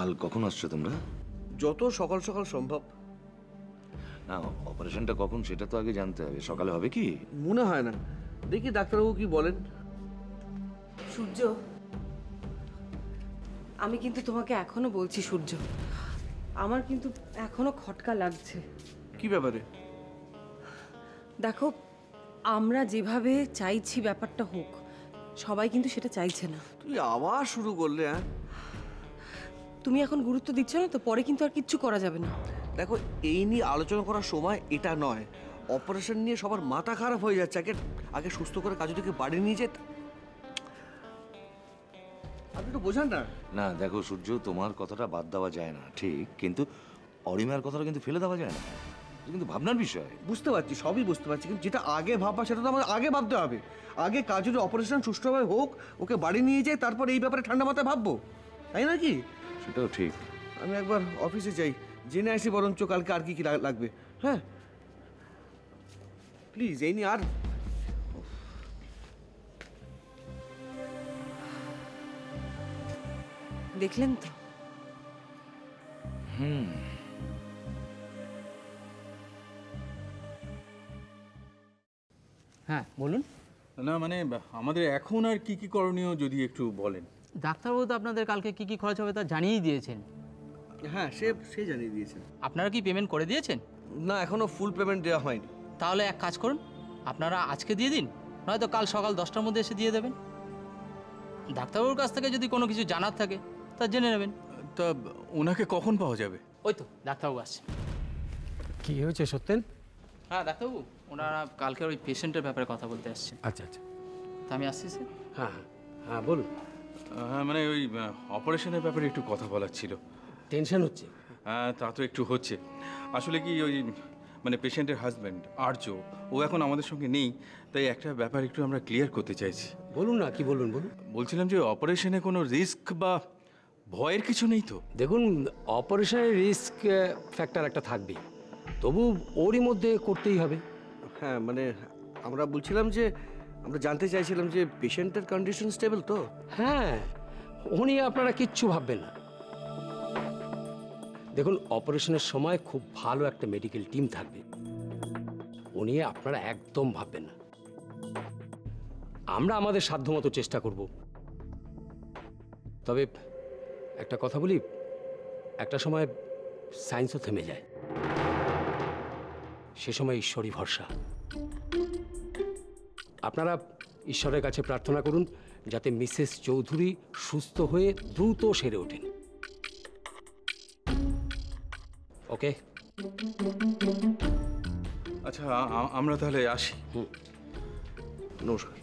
কাল কখন আসছো তোমরা? যত সকাল সকাল সম্ভব। না, অপারেশনটা কখন সেটা তো আগে জানতে হবে। সকালে হবে কি? মনে হয় না, দেখি ডাক্তারবাবু কি বলেন। সূর্য, আমি কিন্তু তোমাকে এখনো বলছি সূর্য, আমার কিন্তু এখনো খটকা লাগছে। কি ব্যাপারে? দেখো, আমরা যেভাবে চাইছি ব্যাপারটা হোক, সবাই কিন্তু সেটা চাইছে না। তুই আবার শুরু করলে? হ্যাঁ, তুমি এখন গুরুত্ব দিচ্ছ না তো, পরে কিন্তু আর কিচ্ছু করা যাবে না। দেখো, এই নিয়ে আলোচনা করার সময় এটা নয়। অপারেশন নিয়ে সবার মাথা খারাপ হয়ে যাচ্ছে। আগে সুস্থ করে কাজুদিকে বাড়ি নিয়ে যেত। আপনি একটু বোঝান না। না দেখো সূর্য, তোমার কথাটা বাদ দেওয়া যায় না ঠিক, কিন্তু অরিমার কথাটা কিন্তু ফেলে দেওয়া যায় না। এটা কিন্তু ভাবনার বিষয়। বুঝতে পারছি, সবই বুঝতে পারছি, কিন্তু যেটা আগে ভাববা সেটা তো আমাদের আগে ভাবতে হবে। আগে কাজুরি অপারেশন সুষ্ঠুভাবে হোক, ওকে বাড়ি নিয়ে যাই, তারপর এই ব্যাপারে ঠান্ডা মাথায় ভাববো, তাই না কি? সেটাও ঠিক। আমি একবার অফিসে যাই, জেনে আসি বরঞ্চ কালকে আর কি কি লাগবে। হ্যাঁ প্লিজ, এই নিয়ে আর দেখলেন তো? হ্যাঁ বলুন। না মানে আমাদের এখন আর কি কি করণীয় যদি একটু বলেন। ডাক্তারবাবু তো আপনাদের কালকে কি কি খরচ হবে তা জানিয়েই দিয়েছেন। হ্যাঁ, সে জানিয়ে দিয়েছেন। আপনারা কি পেমেন্ট করে দিয়েছেন? না, এখনো ফুল পেমেন্ট দেওয়া হয়নি। তাহলে এক কাজ করুন, আপনারা আজকে দিয়ে দিন, নয়তো কাল সকাল 10টার মধ্যে এসে দিয়ে দেবেন। ডাক্তারবাবুর কাছ থেকে যদি কোনো কিছু জানার থাকে তা জেনে নেবেন। তা ওনাকে কখন পাওয়া যাবে? ওই তো ডাক্তারবাবু আসছে। কি হয়েছে সত্যেন? হ্যাঁ ডাক্তারবাবু, ওনারা কালকের ওই পেশেন্টের ব্যাপারে কথা বলতে আসছেন। আচ্ছা আচ্ছা, তা আমি আসছি স্যার। হ্যাঁ হ্যাঁ বলুন। হ্যাঁ মানে ওই অপারেশনের ব্যাপারে একটু কথা বলার ছিল। টেনশন হচ্ছে? হ্যাঁ তা তো একটু হচ্ছে। আসলে কি ওই মানে পেশেন্টের হাজব্যান্ড আর্য, ও এখন আমাদের সঙ্গে নেই, তাই একটা ব্যাপার একটু আমরা ক্লিয়ার করতে চাইছি। বলুন না, কি বলুন বলুন। বলছিলাম যে অপারেশনে কোনো রিস্ক বা ভয়ের কিছু নেই তো? দেখুন, অপারেশনের রিস্ক ফ্যাক্টর একটা থাকবেই, তবু ওরই মধ্যে করতেই হবে। হ্যাঁ মানে আমরা বলছিলাম যে, আমরা জানতে চাইছিলাম যে পেশেন্টের কন্ডিশন স্টেবল তো? হ্যাঁ, ও নিয়ে আপনারা কিচ্ছু ভাববেন না। দেখুন, অপারেশনের সময় খুব ভালো একটা মেডিকেল টিম থাকবে, ও নিয়ে আপনারা একদম ভাববেন না। আমরা আমাদের সাধ্যমতো চেষ্টা করব। তবে একটা কথা বলি, একটা সময় সায়েন্সও থেমে যায়, সে সময় ঈশ্বরই ভরসা। আপনারা ঈশ্বরের কাছে প্রার্থনা করুন যাতে মিসেস চৌধুরী সুস্থ হয়ে দ্রুত সেরে ওঠেন। ওকে? আচ্ছা আমরা তাহলে আসি। নমস্কার।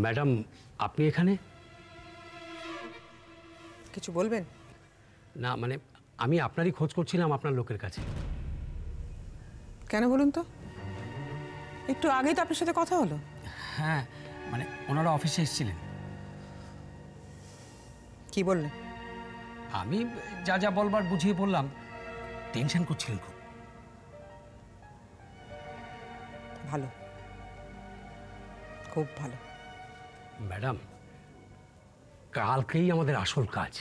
ম্যাডাম, আপনি এখানে? কিছু বলবেন? না মানে আমি আপনারই খোঁজ করছিলাম আপনার লোকের কাছে। কেন বলুন তো? একটু আগেই তো আপনার সাথে কথা হলো। হ্যাঁ মানে ওনারা অফিসে এসেছিলেন। কি বললেন? আমি যা যা বলবার বুঝিয়ে বললাম। টেনশন করছিলেন খুব। ভালো, খুব ভালো। ম্যাডাম, কালকেই আমাদের আসল কাজ।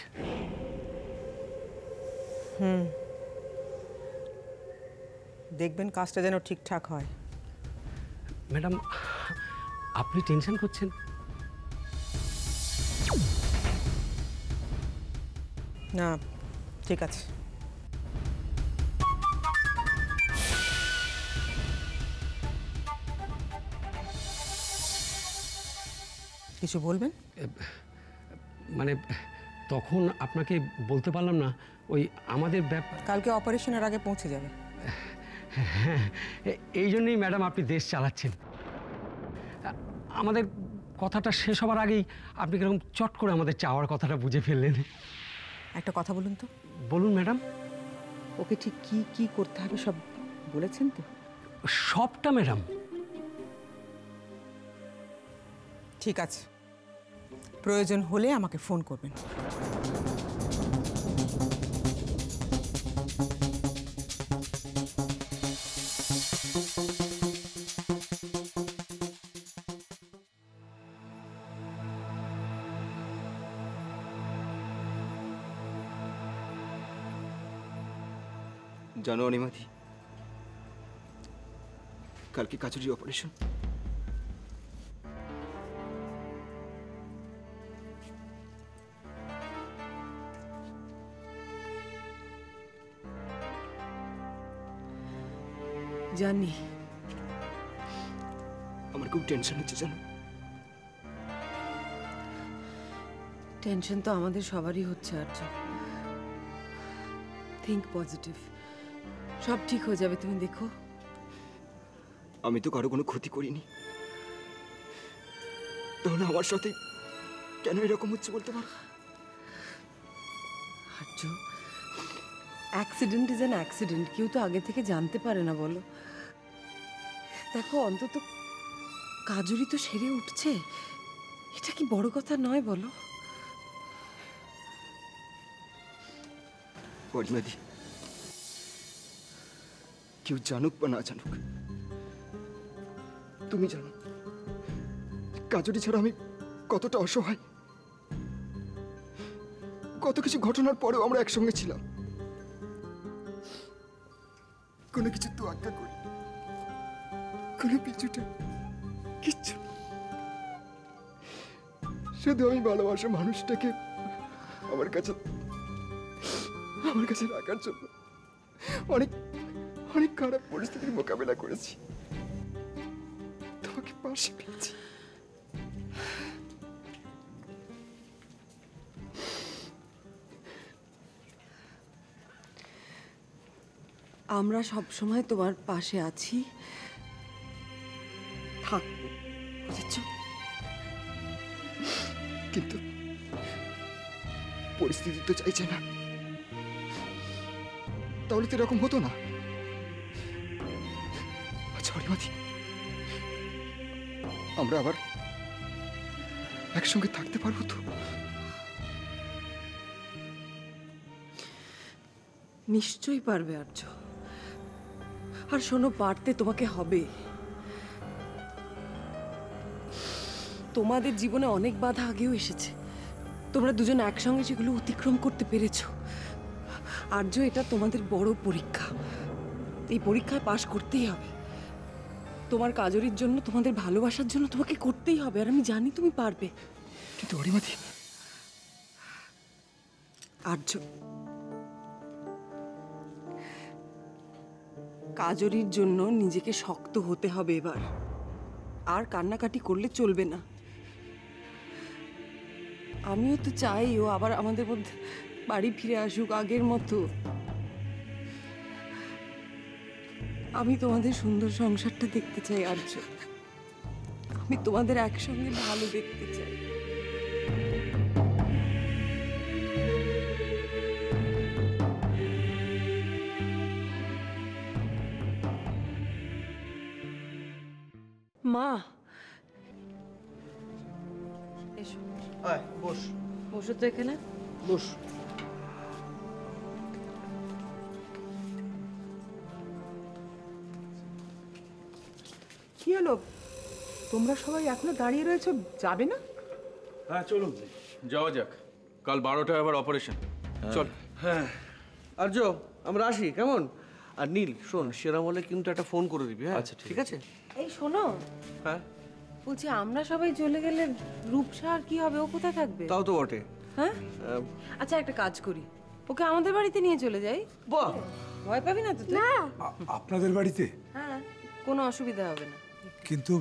দেখবেন কাজটা যেন ঠিকঠাক হয়। ম্যাডাম, আপনি টেনশন করছেন? না, ঠিক আছে। কিছু বলবেন? মানে তখন আপনাকে বলতে পারলাম না, ওই আমাদের ব্যাপার। কালকে অপারেশনের আগে পৌঁছে যাবে। হ্যাঁ, এই জন্যই ম্যাডাম আপনি দেশ চালাচ্ছেন। আমাদের কথাটা শেষ হবার আগেই আপনি কিরকম চট করে আমাদের চাওয়ার কথাটা বুঝে ফেললেন। একটা কথা বলুন তো। বলুন ম্যাডাম। ওকে ঠিক কি কি করতে হবে সব বলেছেন তো? সবটা ম্যাডাম। ঠিক আছে, প্রয়োজন হলে আমাকে ফোন করবেন। জানো অনিমাদি, কালকে কাজুরি অপারেশন। জানি। আমার খুব টেনশন হচ্ছে জানো। টেনশন তো আমাদের সবারই হচ্ছে আর্য। থিঙ্ক পজিটিভ, সব ঠিক হয়ে যাবে, তুমি দেখো। আমি তো কারো কোনো ক্ষতি করিনি, তাহলে আমার সাথে কেন এরকম হচ্ছে বলতে পারো? আর্য, অ্যাক্সিডেন্ট ইজ অ্যান অ্যাক্সিডেন্ট, কেউ তো আগে থেকে জানতে পারে না বলো। দেখো অন্তত কাজুরি তো সেরে উঠছে, এটা কি বড় কথা নয় বলো? অনিমাদি, কেউ জানুক বা না জানুক, তুমি জানো কাজুরি ছাড়া আমি কতটা অসহায়। কত কিছু ঘটনার পরেও আমরা একসঙ্গে ছিলাম, কোনো কিছু তো আজ্ঞা করি, কোনো পিছুটা কিচ্ছু। শুধু আমি ভালোবাসা মানুষটাকে আমার কাছে রাখার জন্য অনেক অনেক খারাপ পরিস্থিতির মোকাবেলা করেছি, তোমাকে পাশে পেয়েছি। আমরা সব সময় তোমার পাশে আছি, থাকবো, বুঝেছ? কিন্তু পরিস্থিতি তো চাইছে না, তাহলে তো এরকম হতো না। আচ্ছা অনিমাদি, আমরা আবার একসঙ্গে থাকতে পারবো তো? নিশ্চয়ই পারবে আর্য। আর শোনো, পারতে তোমাকে হবে। তোমাদের জীবনে অনেক বাধা আগেও এসেছে, তোমরা দুজন একসঙ্গে সেগুলো অতিক্রম করতে পেরেছো। আর্য, এটা তোমাদের বড় পরীক্ষা, এই পরীক্ষায় পাশ করতেই হবে। তোমার কাজরির জন্য, তোমাদের ভালোবাসার জন্য তোমাকে করতেই হবে, আর আমি জানি তুমি পারবে। কিন্তু অনিমাদি, আর্য, কাজরির জন্য নিজেকে শক্ত হতে হবে এবার, আর কান্নাকাটি করলে চলবে না। আমিও তো চাই ও আবার আমাদের মধ্যে বাড়ি ফিরে আসুক আগের মতো। আমি তোমাদের সুন্দর সংসারটা দেখতে চাই আর্য, আমি তোমাদের একসঙ্গে ভালো দেখতে চাই। মা, এসো, আয় বস, বসো তো এখানে। বস। কি হলো, তোমরা সবাই এখনো দাঁড়িয়ে রয়েছো, যাবে না? হ্যাঁ চলুন যাওয়া যাক, কাল 12টায় আবার অপারেশন। চল। হ্যাঁ আর্য, আমরা আসি কেমন? আর নীল শোন, সেরাম হলে কিন্তু একটা ফোন করে দিবি। হ্যাঁ আচ্ছা, ঠিক ঠিক আছে। এই শোনো, হ্যাঁ বলছি আমরা সবাই চলে গেলে রূপসা আর কি হবে? ও কোথায় থাকবে? তাও তো বটে। হ্যাঁ, আচ্ছা একটা কাজ করি, ওকে আমাদের বাড়িতে নিয়ে চলে যাই। বাহ, ভয় পাবি না তো তুই? আপনাদের বাড়িতে? হ্যাঁ, কোনো অসুবিধা হবে না। কিন্তু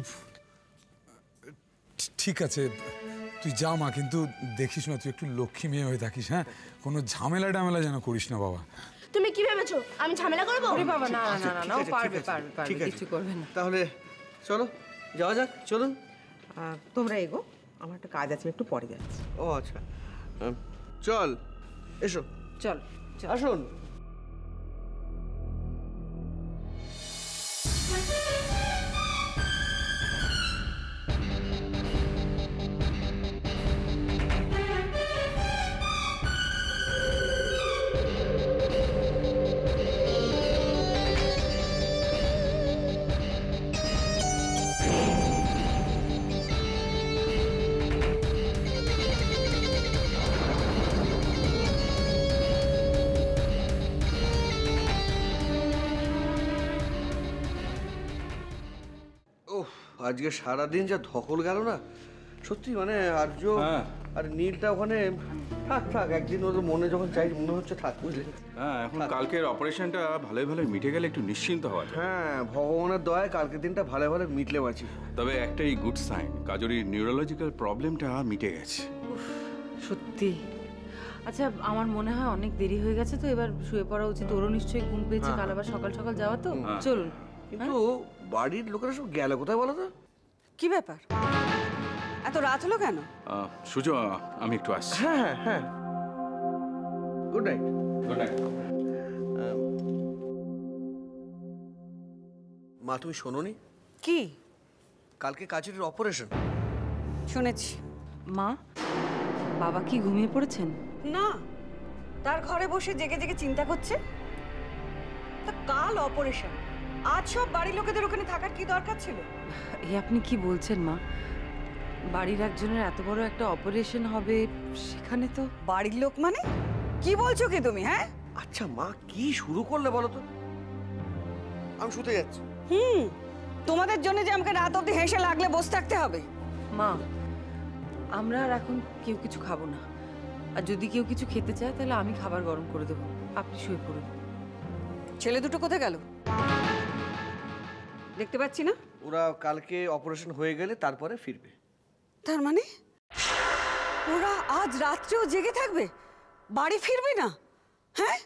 ঠিক আছে, তুই যা মা, কিন্তু দেখিস না তুই একটু লক্ষ্মী মেয়ে হয়ে থাকিস। হ্যাঁ, কোনো ঝামেলা টামেলা যেন করিস না বাবা। তুমি কি ভেবেছো আমি ঝামেলা করবো? ওরে বাবা, না না না না, ও ঠিক আছে, পারবে ঠিক আছে, পারবে পারবে, ঠিক আছে। কিছু করবে না। তাহলে চলো যাওয়া যাক, চলুন। তোমরা এগো, আমার একটা কাজ আছে, একটু পরে যাচ্ছি। ও আচ্ছা, চল এসো, চল চল। আসুন। আজকে সারাদিন যা ধকল গেল না, সত্যি মানে আর্য আর নীলটা ওখানে থাক থাক, একদিন ওদের মনে যখন চাই মনে হচ্ছে থাক, বুঝলে? হ্যাঁ, এখন কালকের অপারেশনটা ভালোই ভালোই মিটে গেলে একটু নিশ্চিন্ত হওয়া যায়। হ্যাঁ, ভগবানের দয়ায় কালকের দিনটা ভালো ভালো মিটলে বাঁচি। তবে একটাই গুড সাইন, কাজরির নিউরোলজিক্যাল প্রবলেমটা মিটে গেছে। সত্যি। আচ্ছা, আমার মনে হয় অনেক দেরি হয়ে গেছে, তো এবার শুয়ে পড়া উচিত। ওরও নিশ্চয়ই ঘুম পেয়েছে, কাল আবার সকাল সকাল যাওয়া, তো চলুন। কিন্তু বাড়ির লোকেরা সব গেল কোথায় বলো তো? কি ব্যাপার, এত রাত হলো কেন? সুজো, আমি একটু আসছি। হ্যাঁ হ্যাঁ হ্যাঁ, গুড নাইট। Good night. মা, তুমি শোনোনি? কি? কালকে কাজের অপারেশন। শুনেছি। মা, বাবা কি ঘুমিয়ে পড়েছেন? না, তার ঘরে বসে জেগে জেগে চিন্তা করছে। তা কাল অপারেশন, আজ সব বাড়ির লোকেদের ওখানে থাকার কি দরকার ছিল? এই আপনি কি বলছেন মা? বাড়ির একজনের এত বড় একটা অপারেশন হবে, সেখানে তো বাড়ির লোক মানে কি বলছো কি তুমি? হ্যাঁ, আচ্ছা মা, কি শুরু করলে বলো তো? আমি শুতে যাচ্ছি। তোমাদের জন্য যে আমাকে রাত অবধি হেসে লাগলে বসে থাকতে হবে? মা, আমরা আর এখন কেউ কিছু খাবো না, আর যদি কেউ কিছু খেতে চায় তাহলে আমি খাবার গরম করে দেবো, আপনি শুয়ে পড়ুন। ছেলে দুটো কোথায় গেল? দেখতে পাচ্ছি না। ওরা কালকে অপারেশন হয়ে গেলে তারপরে ফিরবে। তার মানে ওরা আজ রাত্রেও জেগে থাকবে, বাড়ি ফিরবে না? হ্যাঁ,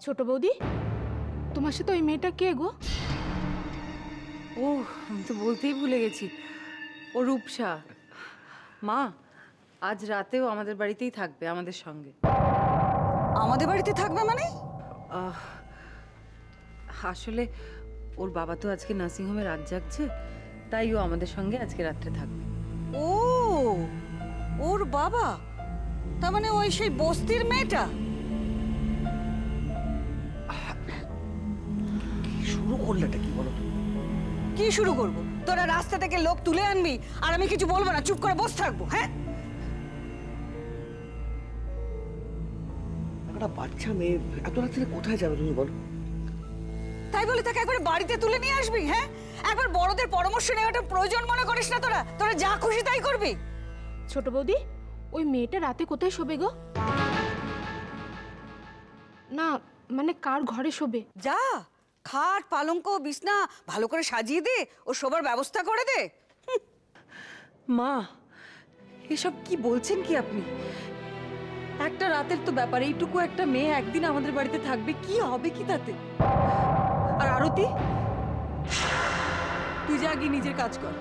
ছোট বৌদি, তোমার সাথে ওই মেয়েটা কে গো? ও, আমি তো বলতেই ভুলে গেছি, ও রূপসা। মা, আজ রাতেও আমাদের বাড়িতেই থাকবে, আমাদের সঙ্গে। আমাদের বাড়িতে থাকবে মানে? আসলে ওর বাবা তো আজকে নার্সিংহোমে রাত জাগছে, তাই ও আমাদের সঙ্গে আজকে রাত্রে থাকবে। ও, ওর বাবা, তার মানে ওই সেই বস্তির মেয়েটা? শুরু করলেটা কি বলো তো? কি শুরু করব? তোরা রাস্তা থেকে লোক তুলে আনবি আর আমি কিছু বলবো না, চুপ করে বসে থাকবো? হ্যাঁ, একটা বাচ্চা মেয়ে এত রাত্রে কোথায় যাবে তুমি বলো? তাই বলে তাকে একবার বাড়িতে তুলে নিয়ে আসবি? হ্যাঁ, একবার বড়দের পরামর্শ নেওয়াটা প্রয়োজন মনে করিস না? তোরা তোরা যা খুশি তাই করবি। ছোট বৌদি, ওই মেয়েটা রাতে কোথায় শোবে গো? না মানে কার ঘরে শোবে? যা, খাট পালঙ্ক বিছনা ভালো করে সাজিয়ে দে, ও শোবার ব্যবস্থা করে দে। মা, এসব কি বলছেন কি আপনি? একটা রাতের তো ব্যাপার, এইটুকু একটা মেয়ে একদিন আমাদের বাড়িতে থাকবে, কি হবে কি তাতে? আর আরতি, তুই যা গিয়ে নিজের কাজ কর।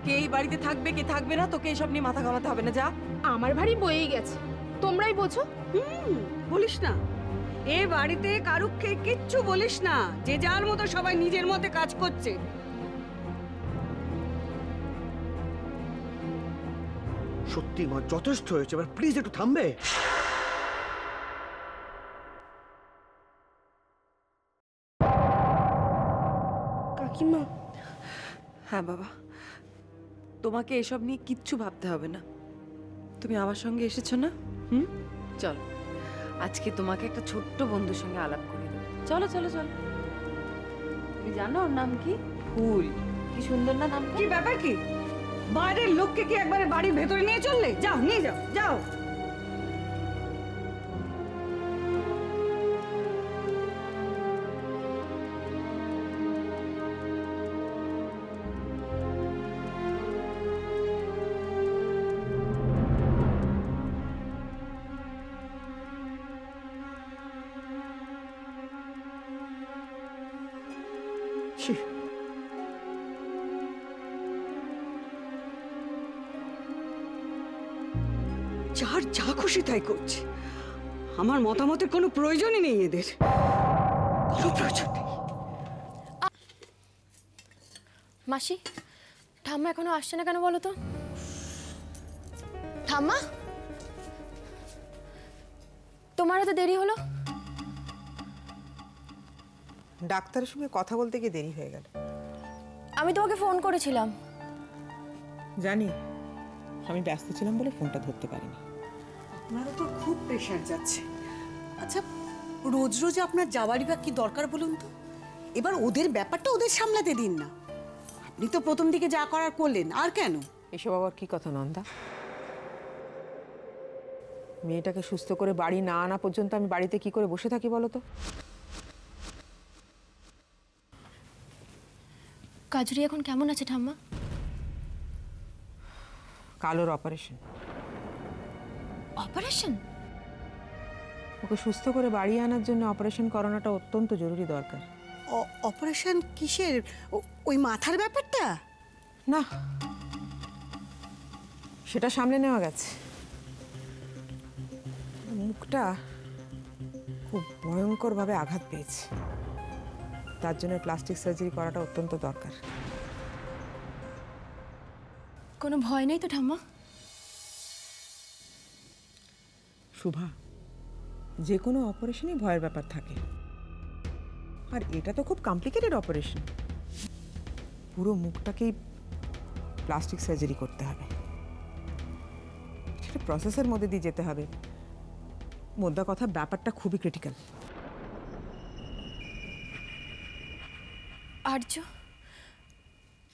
কে এই বাড়িতে থাকবে কে থাকবে না, তোকে এসব নিয়ে মাথা ঘামাতে হবে না, যা। আমার ভারী বয়েই গেছে, তোমরাই বোঝো। বলিস না, এ বাড়িতে কারুকে কিচ্ছু বলিস না, যে যার মতো সবাই নিজের মধ্যে কাজ করছে। সত্যি মা, যথেষ্ট হয়েছে, এবার প্লিজ একটু থামবে? কাকিমা। হ্যাঁ বাবা, তোমাকে এসব নিয়ে কিচ্ছু ভাবতে হবে না। তুমি আমার সঙ্গে এসেছো না? চলো, আজকে তোমাকে একটা ছোট্ট বন্ধুর সঙ্গে আলাপ করে দেবো। চলো চলো চলো। তুমি জানো ওর নাম কি? ফুল। কি সুন্দর না নাম? কি ব্যাপার কি? বাইরের লোককে কি একবারে বাড়ির ভেতরে নিয়ে চললে? যাও, নিয়ে যাও, যাও। যার যা খুশি তাই করছে, আমার মতামতের কোনো প্রয়োজনই নেই, এদের কোনো প্রয়োজন নেই। মাসি, ঠাম্মা এখনো আসছে না কেন বলো তো? ঠাম্মা, তোমার এত দেরি হলো? ডাক্তারের সঙ্গে কথা বলতে গিয়ে দেরি হয়ে গেল। আমি তোমাকে ফোন করেছিলাম। জানি, আমি ব্যস্ত ছিলাম বলে ফোনটা ধরতে পারিনি। আপনারও তো খুব প্রেশার যাচ্ছে। আচ্ছা, রোজ রোজ আপনার যাওয়ারই বা কি দরকার বলুন তো? এবার ওদের ব্যাপারটা ওদের সামলাতে দিন না। আপনি তো প্রথম দিকে যা করার করলেন, আর কেন? এসব আবার কি কথা নন্দা? মেয়েটাকে সুস্থ করে বাড়ি না আনা পর্যন্ত আমি বাড়িতে কি করে বসে থাকি বলো তো? কাজুরি এখন কেমন আছে ঠাম্মা? কালোর অপারেশন। অপারেশন? ওকে সুস্থ করে বাড়ি আনার জন্য অপারেশন করানোটা অত্যন্ত জরুরি দরকার। অপারেশন কিসের? ওই মাথার ব্যাপারটা? না, সেটা সামলে নেওয়া গেছে। মুখটা খুব ভয়ঙ্করভাবে আঘাত পেয়েছে, তার জন্য প্লাস্টিক সার্জারি করাটা অত্যন্ত দরকার। কোনো ভয় নেই তো ঠাম্মা? শুভা, যে কোনো অপারেশনই ভয়ের ব্যাপার থাকে, আর এটা তো খুব কমপ্লিকেটেড অপারেশন। পুরো মুখটাকেই প্লাস্টিক সার্জারি করতে হবে, সেটা প্রসেসের মধ্যে দিয়ে যেতে হবে। মোদ্দা কথা, ব্যাপারটা খুবই ক্রিটিক্যাল।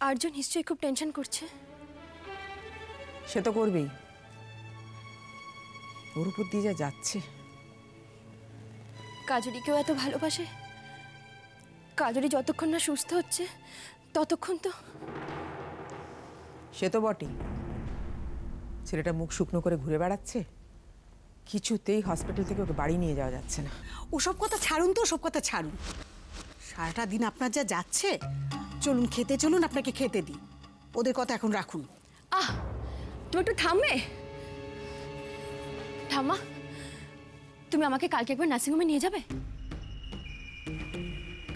আর্য নিশ্চয়ই খুব টেনশন করছে। সে তো করবেই, ওর উপর দিয়ে যা যাচ্ছে। কাজুরিকেও এত ভালোবাসে, কাজুরি যতক্ষণ না সুস্থ হচ্ছে ততক্ষণ তো। সে তো বটেই, ছেলেটা মুখ শুকনো করে ঘুরে বেড়াচ্ছে, কিছুতেই হসপিটাল থেকে ওকে বাড়ি নিয়ে যাওয়া যাচ্ছে না। ওসব কথা ছাড়ুন তো, ওসব কথা ছাড়ুন। সারাটা দিন আপনার যা যাচ্ছে, চলুন খেতে চলুন, আপনাকে খেতে দিই। ওদের কথা এখন রাখুন। তুমি একটু থামবে? ঠাম্মা, তুমি আমাকে কালকে একবার নার্সিংহোমে নিয়ে যাবে?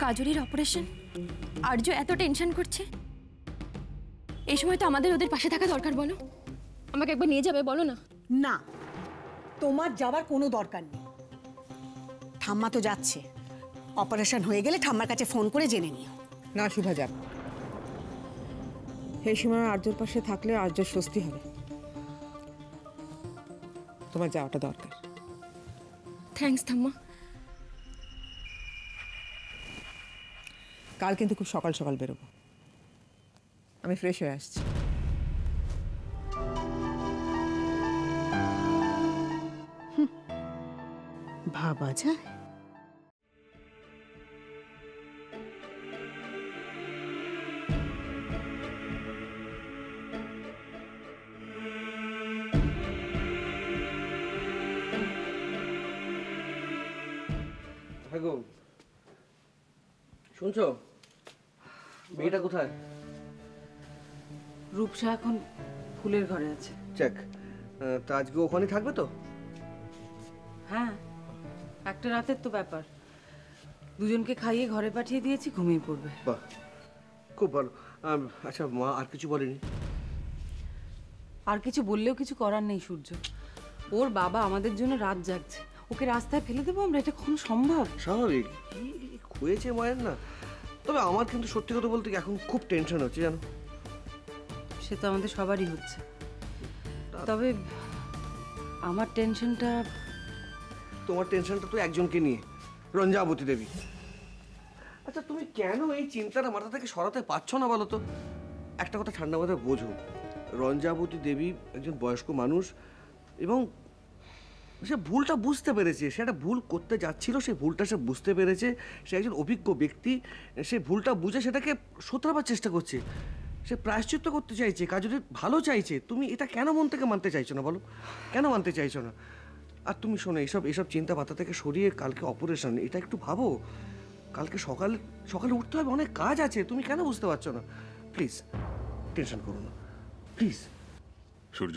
কাজুরির অপারেশন, আর্য এত টেনশন করছে, এই সময় তো আমাদের ওদের পাশে থাকা দরকার। বলো, আমাকে একবার নিয়ে যাবে? বলো না। না, তোমার যাবার কোনো দরকার নেই। ঠাম্মা তো যাচ্ছে, অপারেশন হয়ে গেলে ঠাম্মার কাছে ফোন করে জেনে নিও। না শুভা, যাক। এই সময় আর্যর পাশে থাকলে আর্যর স্বস্তি হবে। তোমার যাওয়াটা দরকার। থ্যাঙ্কস ঠাম্মা। কাল কিন্তু খুব সকাল সকাল বেরোবো, আমি ফ্রেশ হয়ে আসছি। ভাবা যায়। শুনছো? মেয়েটা কোথায়? রূপসা এখন ফুলের ঘরে আছে। চেক। তা আজকে ওখানে থাকবে তো? হ্যাঁ, একটা রাতের তো ব্যাপার। দুজনকে খাইয়ে ঘরে পাঠিয়ে দিয়েছি, ঘুমিয়ে পড়বে। বাহ, খুব ভালো। আচ্ছা, মা আর কিছু বলেনি? আর কিছু বললেও কিছু করার নেই সূর্য। ওর বাবা আমাদের জন্য রাত জাগছে, ওকে রাস্তায় ফেলে দেবো আমরা? এটা কখনো সম্ভব? স্বাভাবিক, হয়েছে মায়ের না। তবে আমার কিন্তু সত্যি কথা বলতে এখন খুব টেনশন হচ্ছে, জানো? সে তো আমাদের সবারই হচ্ছে, তবে আমার টেনশনটা। তোমার টেনশনটা তো একজনকে নিয়ে, রঞ্জাবতী দেবী। আচ্ছা, তুমি কেন এই চিন্তাটা মাথা থেকে সরাতে পারছো না বলো তো? একটা কথা ঠান্ডা মাথায় বোঝো, রঞ্জাবতী দেবী একজন বয়স্ক মানুষ, এবং সে ভুলটা বুঝতে পেরেছে। সে একটা ভুল করতে যাচ্ছিল, সেই ভুলটা সে বুঝতে পেরেছে। সে একজন অভিজ্ঞ ব্যক্তি, সে ভুলটা বুঝে সেটাকে শোধরাবার চেষ্টা করছে। সে প্রায়শ্চিত্ত করতে চাইছে, কাজুরির ভালো চাইছে। তুমি এটা কেন মন থেকে মানতে চাইছো না বলো? কেন মানতে চাইছো না? আর তুমি শোনো, এইসব চিন্তা মাথা থেকে সরিয়ে কালকে অপারেশন, এটা একটু ভাবো। কালকে সকালে উঠতে হবে, অনেক কাজ আছে। তুমি কেন বুঝতে পারছো না? প্লিজ টেনশন করো না, প্লিজ। সূর্য,